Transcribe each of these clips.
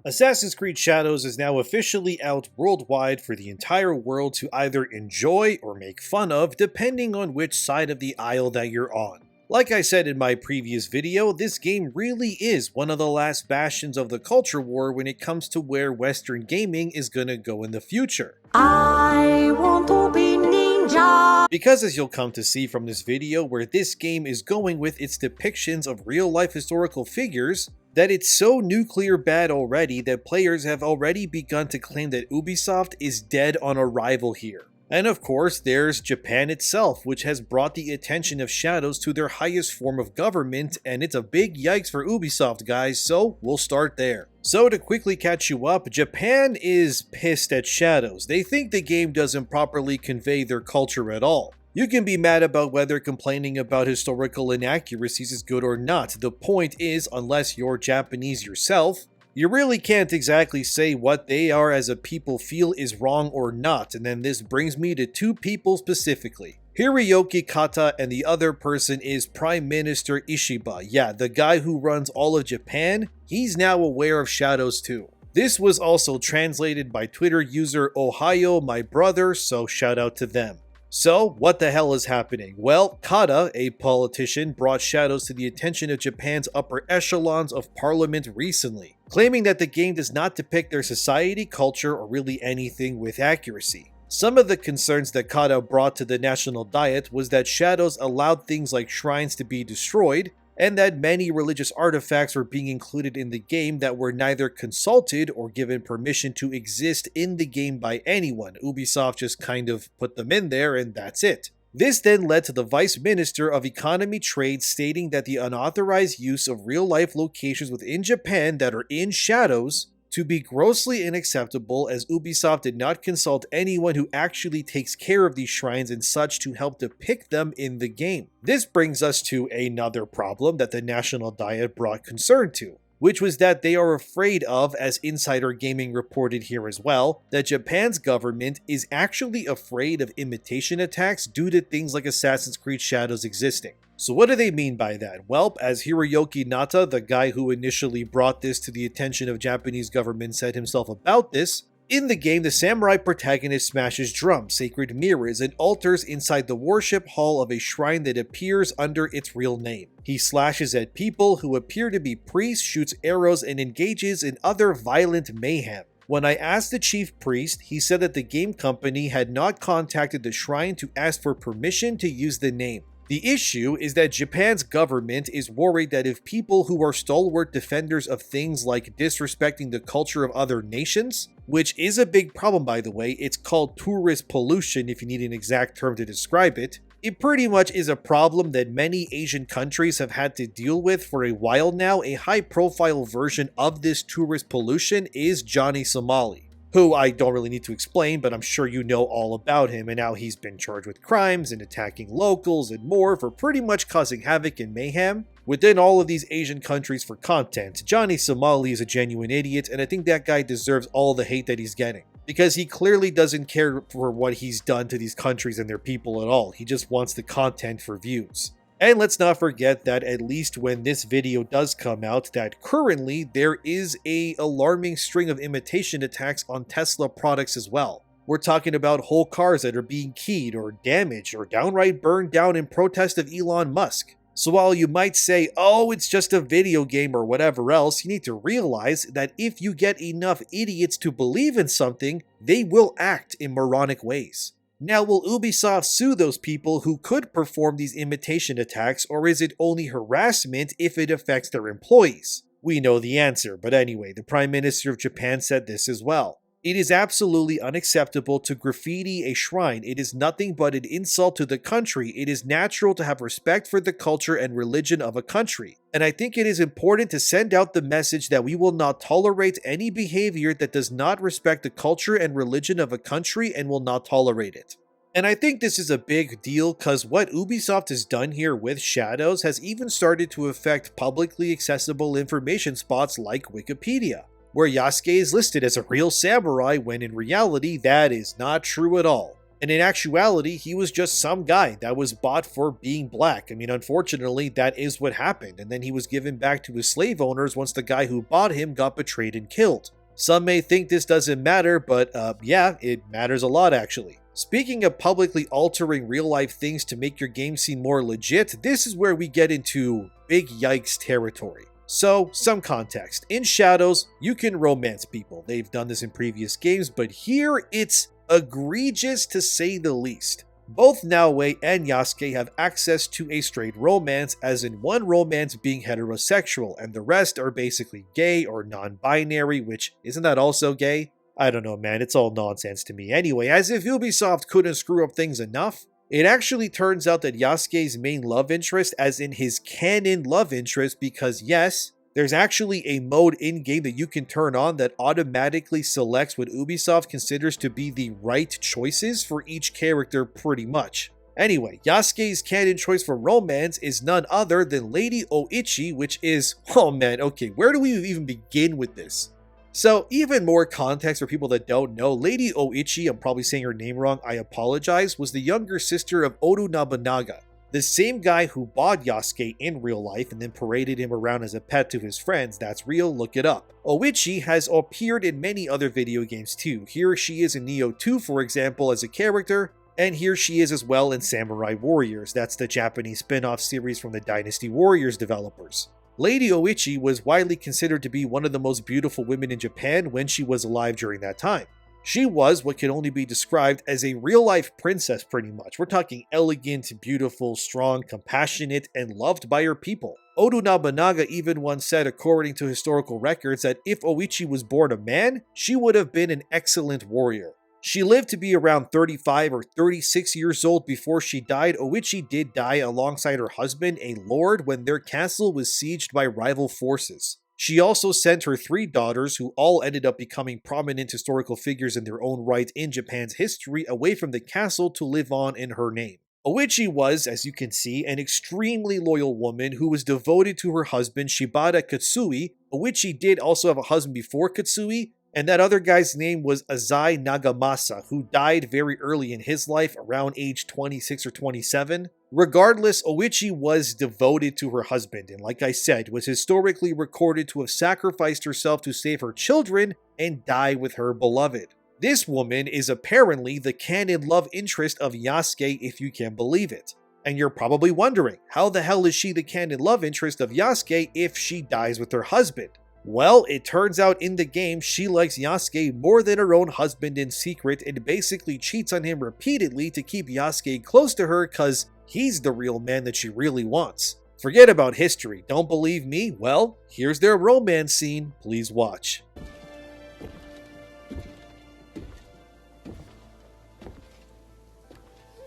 Assassin's Creed Shadows is now officially out worldwide for the entire world to either enjoy or make fun of, depending on which side of the aisle that you're on. Like I said in my previous video, this game really is one of the last bastions of the culture war when it comes to where Western gaming is gonna go in the future. I want to be ninja! Because as you'll come to see from this video, where this game is going with its depictions of real-life historical figures, that it's so nuclear bad already that players have already begun to claim that Ubisoft is dead on arrival here. And of course, there's Japan itself, which has brought the attention of Shadows to their highest form of government, and it's a big yikes for Ubisoft, guys, so we'll start there. So to quickly catch you up, Japan is pissed at Shadows. They think the game doesn't properly convey their culture at all. You can be mad about whether complaining about historical inaccuracies is good or not. The point is, unless you're Japanese yourself, you really can't exactly say what they are as a people feel is wrong or not, and then this brings me to two people specifically. Hiroyuki Kata, and the other person is Prime Minister Ishiba. Yeah, the guy who runs all of Japan, he's now aware of Shadows too. This was also translated by Twitter user Ohio my brother, so shout out to them. So, what the hell is happening? Well, Kata, a politician, brought Shadows to the attention of Japan's upper echelons of parliament recently, claiming that the game does not depict their society, culture, or really anything with accuracy. Some of the concerns that Kata brought to the National Diet was that Shadows allowed things like shrines to be destroyed, and that many religious artifacts were being included in the game that were neither consulted or given permission to exist in the game by anyone. Ubisoft just kind of put them in there and that's it. This then led to the Vice Minister of Economy Trade stating that the unauthorized use of real-life locations within Japan that are in Shadows to be grossly unacceptable, as Ubisoft did not consult anyone who actually takes care of these shrines and such to help depict them in the game. This brings us to another problem that the National Diet brought concern to, which was that they are afraid of, as Insider Gaming reported here as well, that Japan's government is actually afraid of imitation attacks due to things like Assassin's Creed Shadows existing. So what do they mean by that? Well, as Hiroyuki Nata, the guy who initially brought this to the attention of Japanese government, said himself about this, in the game, the samurai protagonist smashes drums, sacred mirrors, and altars inside the worship hall of a shrine that appears under its real name. He slashes at people who appear to be priests, shoots arrows, and engages in other violent mayhem. When I asked the chief priest, he said that the game company had not contacted the shrine to ask for permission to use the name. The issue is that Japan's government is worried that if people who are stalwart defenders of things like disrespecting the culture of other nations, which is a big problem by the way, it's called tourist pollution if you need an exact term to describe it, it pretty much is a problem that many Asian countries have had to deal with for a while now. A high-profile version of this tourist pollution is Johnny Somali, who I don't really need to explain, but I'm sure you know all about him, and now he's been charged with crimes and attacking locals and more for pretty much causing havoc and mayhem within all of these Asian countries for content. Johnny Somali is a genuine idiot, and I think that guy deserves all the hate that he's getting, because he clearly doesn't care for what he's done to these countries and their people at all. He just wants the content for views. And let's not forget that at least when this video does come out, that currently there is an alarming string of imitation attacks on Tesla products as well. We're talking about whole cars that are being keyed or damaged or downright burned down in protest of Elon Musk. So while you might say, oh, it's just a video game or whatever else, you need to realize that if you get enough idiots to believe in something, they will act in moronic ways. Now, will Ubisoft sue those people who could perform these imitation attacks, or is it only harassment if it affects their employees? We know the answer, but anyway, the Prime Minister of Japan said this as well. It is absolutely unacceptable to graffiti a shrine. It is nothing but an insult to the country. It is natural to have respect for the culture and religion of a country. And I think it is important to send out the message that we will not tolerate any behavior that does not respect the culture and religion of a country and will not tolerate it. And I think this is a big deal because what Ubisoft has done here with Shadows has even started to affect publicly accessible information spots like Wikipedia, where Yasuke is listed as a real samurai when in reality that is not true at all. And in actuality, he was just some guy that was bought for being black. I mean, unfortunately, that is what happened. And then he was given back to his slave owners once the guy who bought him got betrayed and killed. Some may think this doesn't matter, but yeah, it matters a lot actually. Speaking of publicly altering real-life things to make your game seem more legit, this is where we get into big yikes territory. So, some context. In Shadows, you can romance people. They've done this in previous games, but here it's egregious to say the least. Both Naoe and Yasuke have access to a straight romance, as in one romance being heterosexual, and the rest are basically gay or non-binary, which isn't that also gay? I don't know, man, it's all nonsense to me. Anyway, as if Ubisoft couldn't screw up things enough, it actually turns out that Yasuke's main love interest, as in his canon love interest, because yes, there's actually a mode in-game that you can turn on that automatically selects what Ubisoft considers to be the right choices for each character pretty much. Anyway, Yasuke's canon choice for romance is none other than Lady Oichi, which is, oh man, okay, where do we even begin with this? So, even more context for people that don't know, Lady Oichi, I'm probably saying her name wrong, I apologize, was the younger sister of Oda Nobunaga, the same guy who bought Yasuke in real life and then paraded him around as a pet to his friends. That's real, look it up. Oichi has appeared in many other video games too. Here she is in Nioh 2, for example, as a character, and here she is as well in Samurai Warriors. That's the Japanese spin-off series from the Dynasty Warriors developers. Lady Oichi was widely considered to be one of the most beautiful women in Japan when she was alive during that time. She was what can only be described as a real-life princess pretty much. We're talking elegant, beautiful, strong, compassionate, and loved by her people. Oda Nobunaga even once said, according to historical records, that if Oichi was born a man, she would have been an excellent warrior. She lived to be around 35 or 36 years old before she died. Oichi did die alongside her husband, a lord, when their castle was sieged by rival forces. She also sent her 3 daughters, who all ended up becoming prominent historical figures in their own right in Japan's history, away from the castle to live on in her name. Oichi was, as you can see, an extremely loyal woman who was devoted to her husband Shibata Katsui. Oichi did also have a husband before Katsui, and that other guy's name was Azai Nagamasa, who died very early in his life, around age 26 or 27. Regardless, Oichi was devoted to her husband, and like I said, was historically recorded to have sacrificed herself to save her children and die with her beloved. This woman is apparently the canon love interest of Yasuke, if you can believe it. And you're probably wondering, how the hell is she the canon love interest of Yasuke if she dies with her husband? Well, it turns out in the game she likes Yasuke more than her own husband in secret and basically cheats on him repeatedly to keep Yasuke close to her cause he's the real man that she really wants. Forget about history, don't believe me? Well, here's their romance scene, please watch.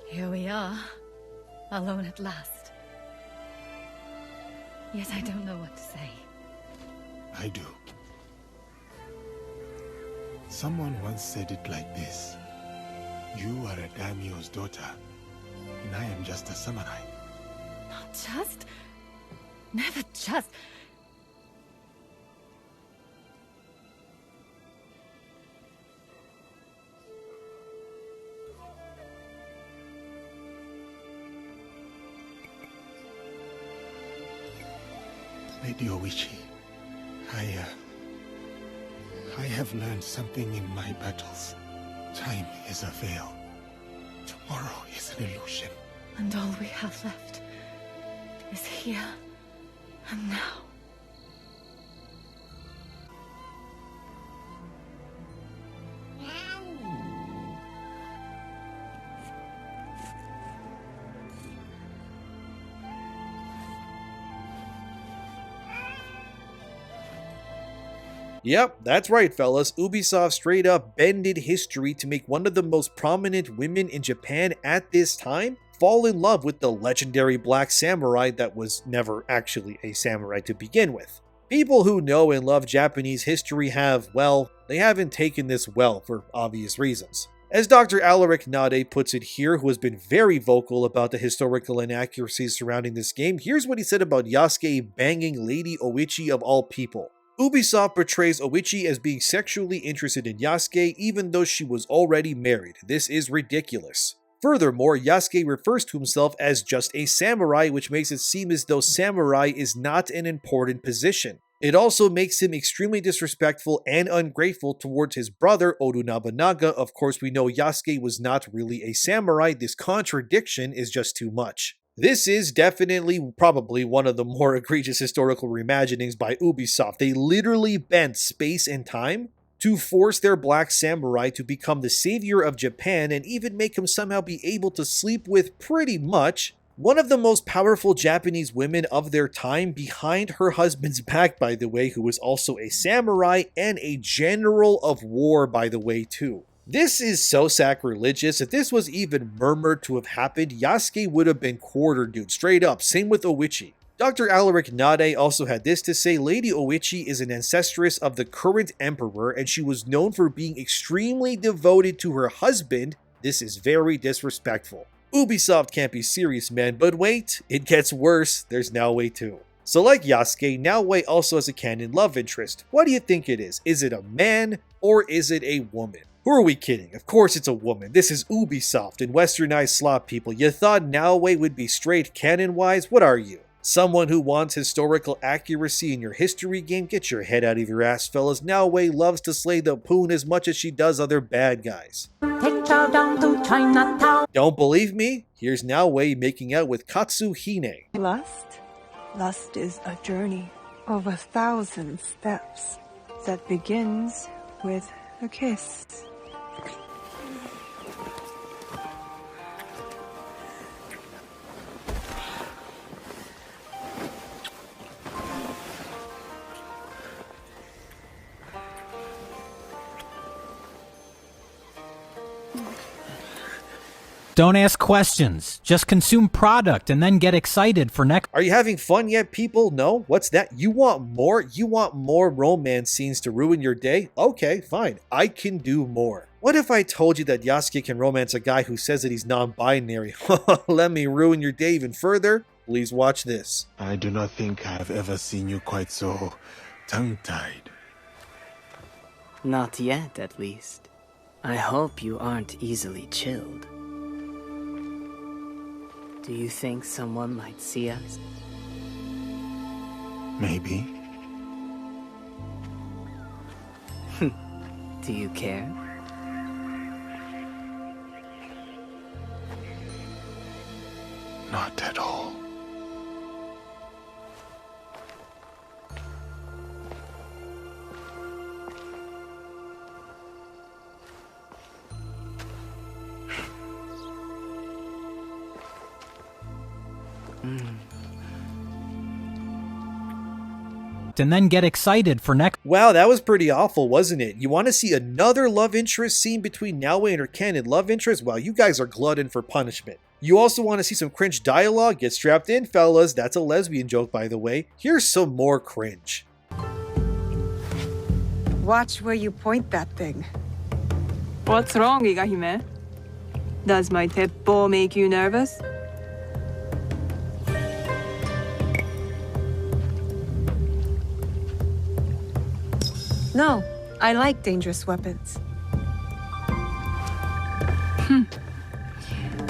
Here we are, alone at last. Yet I don't know what to say. I do. Someone once said it like this. You are a daimyo's daughter, and I am just a samurai. Not just? Never just. Lady Oichi, I have learned something in my battles. Time is a veil. Tomorrow is an illusion. And all we have left is here and now. Yep, that's right fellas, Ubisoft straight up bended history to make one of the most prominent women in Japan at this time fall in love with the legendary black samurai that was never actually a samurai to begin with. People who know and love Japanese history have, well, they haven't taken this well for obvious reasons. As Dr. Alaric Nade puts it here, who has been very vocal about the historical inaccuracies surrounding this game, here's what he said about Yasuke banging Lady Oichi of all people. Ubisoft portrays Oichi as being sexually interested in Yasuke even though she was already married. This is ridiculous. Furthermore, Yasuke refers to himself as just a samurai, which makes it seem as though samurai is not an important position. It also makes him extremely disrespectful and ungrateful towards his brother, Oda Nobunaga. Of course, we know Yasuke was not really a samurai. This contradiction is just too much. This is definitely probably one of the more egregious historical reimaginings by Ubisoft. They literally bent space and time to force their black samurai to become the savior of Japan and even make him somehow be able to sleep with pretty much one of the most powerful Japanese women of their time behind her husband's back, by the way, who was also a samurai and a general of war, by the way, too. This is so sacrilegious. If this was even murmured to have happened, Yasuke would have been quartered, dude, straight up. Same with Oichi. Dr. Alaric Nade also had this to say: Lady Oichi is an ancestress of the current emperor, and she was known for being extremely devoted to her husband. This is very disrespectful. Ubisoft can't be serious, man, but wait, it gets worse. There's Naoe too. So like Yasuke, Naoe also has a canon love interest. What do you think it is? Is it a man or is it a woman? Who are we kidding? Of course it's a woman. This is Ubisoft and westernized slop people. You thought Naoe would be straight canon-wise? What are you? Someone who wants historical accuracy in your history game? Get your head out of your ass, fellas. Naoe loves to slay the poon as much as she does other bad guys. Take chow down to Chinatown. Don't believe me? Here's Naoe making out with Katsuhine. Lust? Lust is a journey of 1,000 steps that begins with a kiss. Don't ask questions. Just consume product and then get excited for next. Are you having fun yet, people? No? What's that? You want more? You want more romance scenes to ruin your day? Okay, fine. I can do more. What if I told you that Yasuke can romance a guy who says that he's non-binary? Let me ruin your day even further? Please watch this. I do not think I have ever seen you quite so tongue-tied. Not yet, at least. I hope you aren't easily chilled. Do you think someone might see us? Maybe. Do you care? Not at all. And then get excited for next. Wow, that was pretty awful, wasn't it? You want to see another love interest scene between Naoe and her canon love interest? Wow, you guys are glutton for punishment. You also want to see some cringe dialogue? Get strapped in, fellas. That's a lesbian joke, by the way. Here's some more cringe. Watch where you point that thing. What's wrong, Igahime? Does my teppo make you nervous? No, I like dangerous weapons.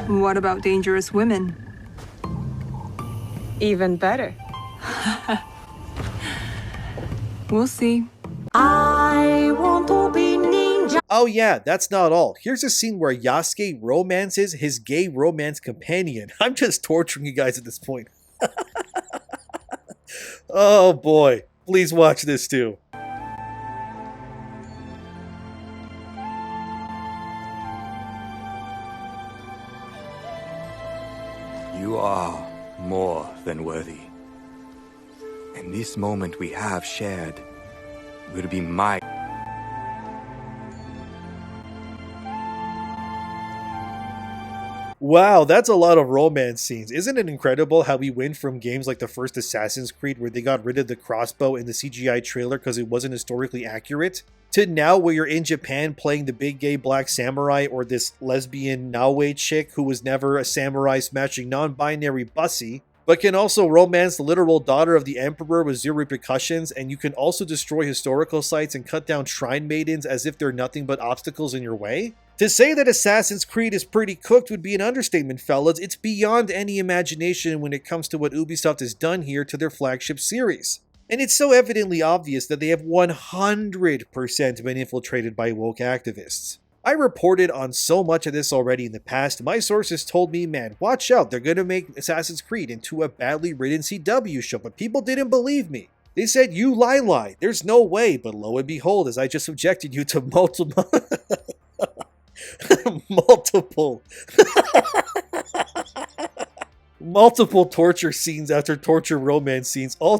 What about dangerous women? Even better. We'll see. I want to be ninja. Oh yeah, that's not all. Here's a scene where Yasuke romances his gay romance companion. I'm just torturing you guys at this point. Oh boy. Please watch this too. You are more than worthy. And this moment we have shared will be my... Wow, that's a lot of romance scenes. Isn't it incredible how we went from games like the first Assassin's Creed where they got rid of the crossbow in the CGI trailer because it wasn't historically accurate, to now where you're in Japan playing the big gay black samurai or this lesbian Naoe chick who was never a samurai smashing non-binary bussy, but can also romance the literal daughter of the emperor with zero repercussions, and you can also destroy historical sites and cut down shrine maidens as if they're nothing but obstacles in your way? To say that Assassin's Creed is pretty cooked would be an understatement, fellas. It's beyond any imagination when it comes to what Ubisoft has done here to their flagship series. And it's so evidently obvious that they have 100% been infiltrated by woke activists. I reported on so much of this already in the past. My sources told me, man, watch out, they're gonna make Assassin's Creed into a badly written CW show, but people didn't believe me. They said, you lie, there's no way, but lo and behold, as I just subjected you to multiple multiple torture scenes after torture romance scenes, oh,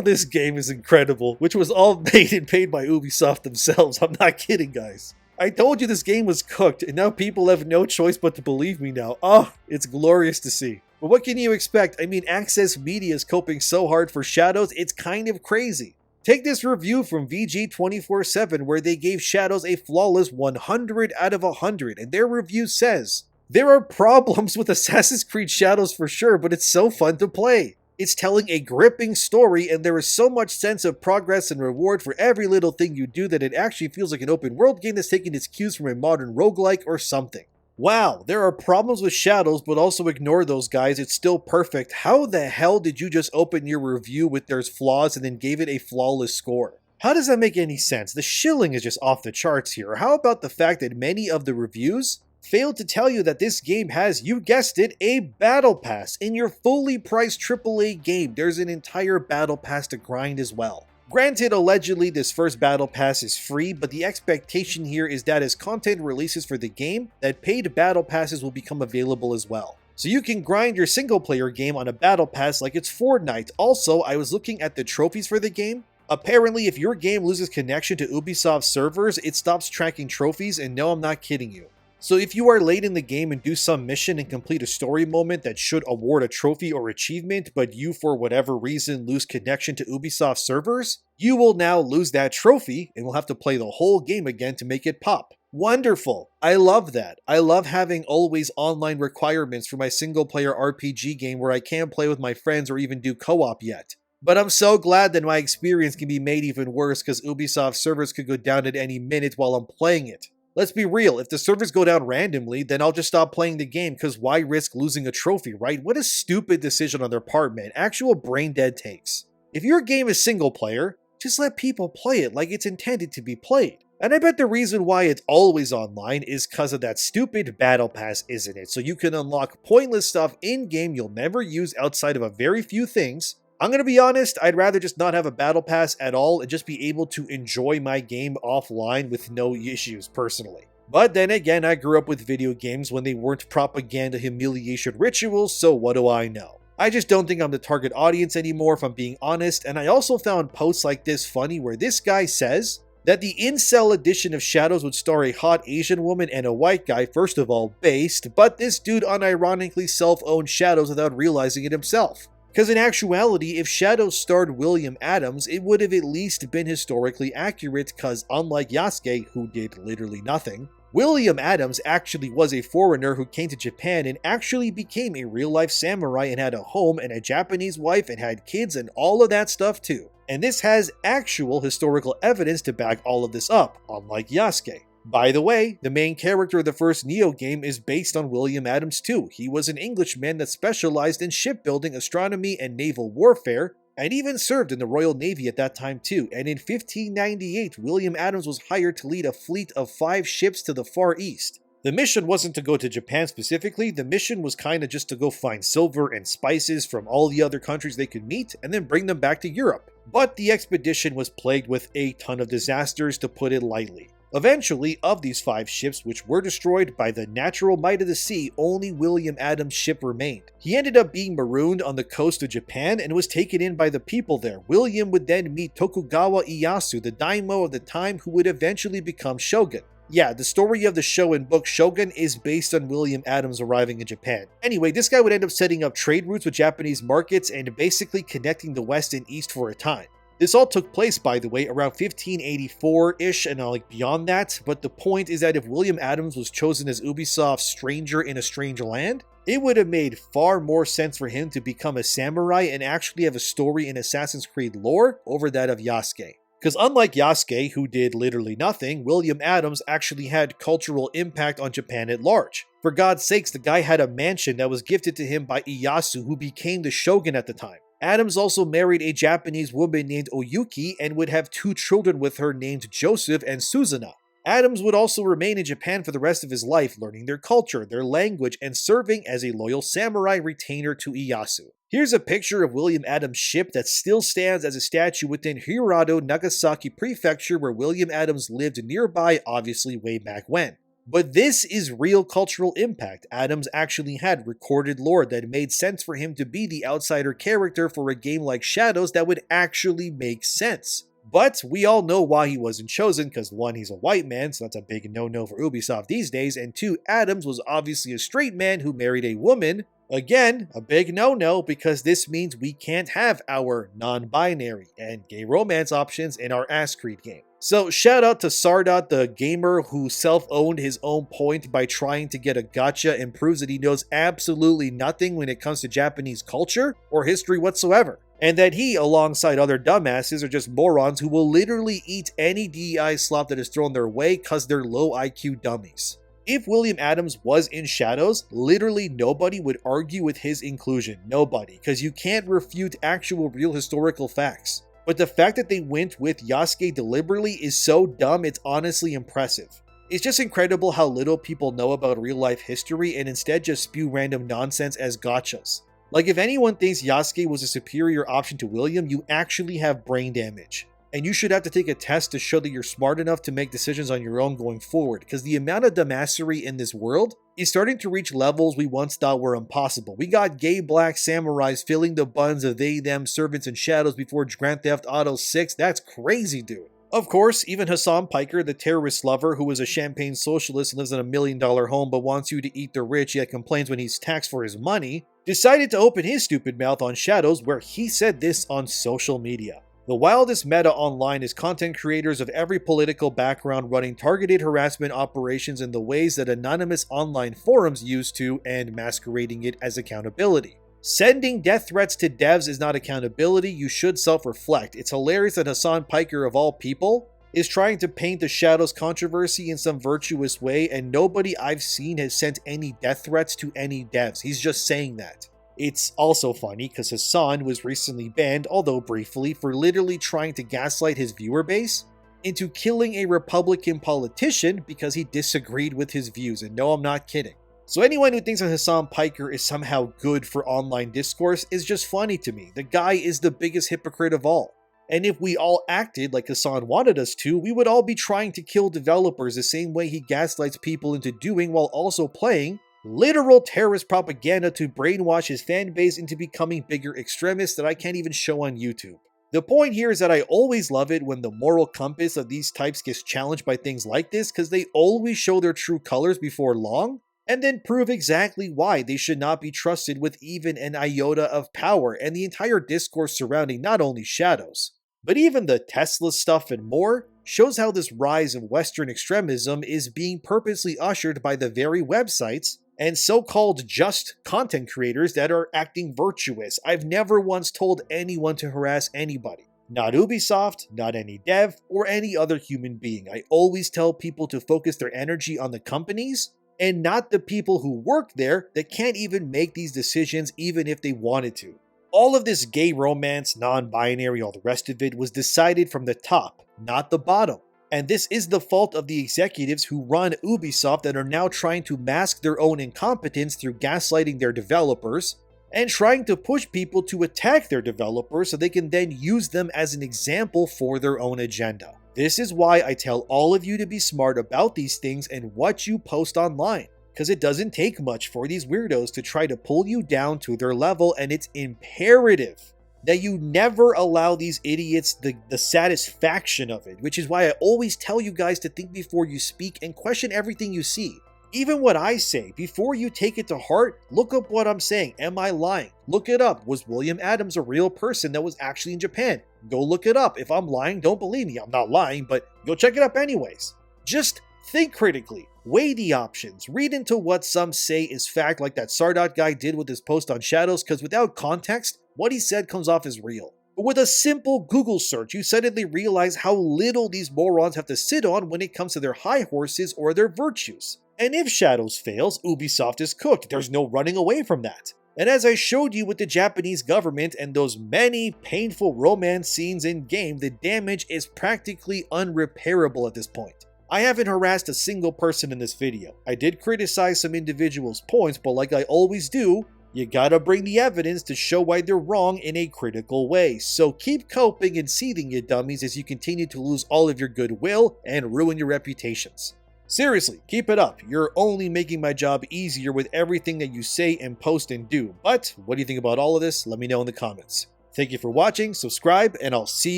this game is incredible, which was all made and paid by Ubisoft themselves. I'm not kidding, guys. I told you this game was cooked, and now people have no choice but to believe me now. Oh, it's glorious to see. But what can you expect? I mean, Access Media is coping so hard for Shadows, it's kind of crazy. Take this review from VG247 where they gave Shadows a flawless 100 out of 100, and their review says, there are problems with Assassin's Creed Shadows for sure, but it's so fun to play. It's telling a gripping story, and there is so much sense of progress and reward for every little thing you do that it actually feels like an open world game that's taking its cues from a modern roguelike or something. Wow, there are problems with Shadows, but also ignore those guys, it's still perfect. How the hell did you just open your review with there's flaws and then gave it a flawless score? How does that make any sense? The shilling is just off the charts here. How about the fact that many of the reviews failed to tell you that this game has, you guessed it, a battle pass. In your fully priced AAA game, there's an entire battle pass to grind as well. Granted, allegedly this first battle pass is free, but the expectation here is that as content releases for the game, that paid battle passes will become available as well. So you can grind your single player game on a battle pass like it's Fortnite. Also, I was looking at the trophies for the game. Apparently, if your game loses connection to Ubisoft servers, it stops tracking trophies, and no, I'm not kidding you. So if you are late in the game and do some mission and complete a story moment that should award a trophy or achievement, but you for whatever reason lose connection to Ubisoft servers, you will now lose that trophy and will have to play the whole game again to make it pop. Wonderful. I love that. I love having always online requirements for my single player RPG game where I can't play with my friends or even do co-op yet. But I'm so glad that my experience can be made even worse because Ubisoft servers could go down at any minute while I'm playing it. Let's be real, if the servers go down randomly, then I'll just stop playing the game because why risk losing a trophy, right? What a stupid decision on their part, man. Actual brain dead takes. If your game is single player, just let people play it like it's intended to be played. And I bet the reason why it's always online is because of that stupid battle pass, isn't it? So you can unlock pointless stuff in-game you'll never use outside of a very few things. I'm gonna be honest, I'd rather just not have a battle pass at all and just be able to enjoy my game offline with no issues personally. But then again, I grew up with video games when they weren't propaganda humiliation rituals, so what do I know? I just don't think I'm the target audience anymore if I'm being honest, and I also found posts like this funny where this guy says that the incel edition of Shadows would star a hot Asian woman and a white guy, first of all, based, but this dude unironically self-owned Shadows without realizing it himself. Because in actuality, if Shadows starred William Adams, it would have at least been historically accurate because unlike Yasuke, who did literally nothing, William Adams actually was a foreigner who came to Japan and actually became a real-life samurai and had a home and a Japanese wife and had kids and all of that stuff too. And this has actual historical evidence to back all of this up, unlike Yasuke. By the way, the main character of the first Neo game is based on William Adams too. He was an Englishman that specialized in shipbuilding, astronomy, and naval warfare, and even served in the Royal Navy at that time too. And in 1598, William Adams was hired to lead a fleet of 5 ships to the Far East. The mission wasn't to go to Japan specifically, the mission was kinda just to go find silver and spices from all the other countries they could meet, and then bring them back to Europe. But the expedition was plagued with a ton of disasters, to put it lightly. Eventually, of these 5 ships which were destroyed by the natural might of the sea, only William Adams' ship remained. He ended up being marooned on the coast of Japan and was taken in by the people there. William would then meet Tokugawa Ieyasu, the daimyo of the time who would eventually become shogun. Yeah, the story of the show and book Shogun is based on William Adams arriving in Japan. Anyway, this guy would end up setting up trade routes with Japanese markets and basically connecting the West and East for a time. This all took place, by the way, around 1584-ish and beyond that, but the point is that if William Adams was chosen as Ubisoft's stranger in a strange land, it would have made far more sense for him to become a samurai and actually have a story in Assassin's Creed lore over that of Yasuke. Because unlike Yasuke, who did literally nothing, William Adams actually had cultural impact on Japan at large. For God's sakes, the guy had a mansion that was gifted to him by Ieyasu, who became the shogun at the time. Adams also married a Japanese woman named Oyuki and would have 2 children with her named Joseph and Suzuna. Adams would also remain in Japan for the rest of his life, learning their culture, their language, and serving as a loyal samurai retainer to Ieyasu. Here's a picture of William Adams' ship that still stands as a statue within Hirado, Nagasaki Prefecture, where William Adams lived nearby, obviously way back when. But this is real cultural impact. Adams actually had recorded lore that made sense for him to be the outsider character for a game like Shadows that would actually make sense. But we all know why he wasn't chosen, because 1, he's a white man, so that's a big no-no for Ubisoft these days, and 2, Adams was obviously a straight man who married a woman. Again, a big no-no, because this means we can't have our non-binary and gay romance options in our Ass Creed game. So shout out to Sardot, the gamer who self-owned his own point by trying to get a gacha and proves that he knows absolutely nothing when it comes to Japanese culture or history whatsoever. And that he, alongside other dumbasses, are just morons who will literally eat any DEI slop that is thrown their way cause they're low IQ dummies. If William Adams was in Shadows, literally nobody would argue with his inclusion. Nobody, because you can't refute actual real historical facts. But the fact that they went with Yasuke deliberately is so dumb, it's honestly impressive. It's just incredible how little people know about real life history and instead just spew random nonsense as gotchas. Like, if anyone thinks Yasuke was a superior option to William, you actually have brain damage. And you should have to take a test to show that you're smart enough to make decisions on your own going forward, because the amount of dumbassery in this world is starting to reach levels we once thought were impossible. We got gay black samurais filling the buns of they-them servants in Shadows before Grand Theft Auto 6. That's crazy, dude. Of course, even Hassan Piker, the terrorist lover who is a champagne socialist and lives in $1 million home but wants you to eat the rich yet complains when he's taxed for his money, decided to open his stupid mouth on Shadows, where he said this on social media. The wildest meta online is content creators of every political background running targeted harassment operations in the ways that anonymous online forums used to, and masquerading it as accountability. Sending death threats to devs is not accountability. You should self-reflect. It's hilarious that Hassan Piker, of all people, is trying to paint the Shadows controversy in some virtuous way, and nobody I've seen has sent any death threats to any devs. He's just saying that. It's also funny because Hassan was recently banned, although briefly, for literally trying to gaslight his viewer base into killing a Republican politician because he disagreed with his views, and no, I'm not kidding. So anyone who thinks that Hassan Piker is somehow good for online discourse is just funny to me. The guy is the biggest hypocrite of all. And if we all acted like Hassan wanted us to, we would all be trying to kill developers the same way he gaslights people into doing while also playing literal terrorist propaganda to brainwash his fan base into becoming bigger extremists that I can't even show on YouTube. The point here is that I always love it when the moral compass of these types gets challenged by things like this, because they always show their true colors before long, and then prove exactly why they should not be trusted with even an iota of power, and the entire discourse surrounding not only Shadows, but even the Tesla stuff and more, shows how this rise of Western extremism is being purposely ushered by the very websites and so-called just content creators that are acting virtuous. I've never once told anyone to harass anybody. Not Ubisoft, not any dev, or any other human being. I always tell people to focus their energy on the companies and not the people who work there that can't even make these decisions even if they wanted to. All of this gay romance, non-binary, all the rest of it was decided from the top, not the bottom. And this is the fault of the executives who run Ubisoft that are now trying to mask their own incompetence through gaslighting their developers and trying to push people to attack their developers so they can then use them as an example for their own agenda. This is why I tell all of you to be smart about these things and what you post online, because it doesn't take much for these weirdos to try to pull you down to their level, and it's imperative that you never allow these idiots the satisfaction of it, which is why I always tell you guys to think before you speak and question everything you see. Even what I say, before you take it to heart, look up what I'm saying. Am I lying? Look it up. Was William Adams a real person that was actually in Japan? Go look it up. If I'm lying, don't believe me. I'm not lying, but go check it up anyways. Just think critically. Weigh the options. Read into what some say is fact, like that Sardot guy did with his post on Shadows, because without context, what he said comes off as real. But with a simple Google search, you suddenly realize how little these morons have to sit on when it comes to their high horses or their virtues. And if Shadows fails, Ubisoft is cooked. There's no running away from that. And as I showed you with the Japanese government and those many painful romance scenes in-game, the damage is practically unrepairable at this point. I haven't harassed a single person in this video. I did criticize some individuals' points, but like I always do, you gotta bring the evidence to show why they're wrong in a critical way. So keep coping and seething, you dummies, as you continue to lose all of your goodwill and ruin your reputations. Seriously, keep it up. You're only making my job easier with everything that you say and post and do. But what do you think about all of this? Let me know in the comments. Thank you for watching, subscribe, and I'll see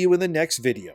you in the next video.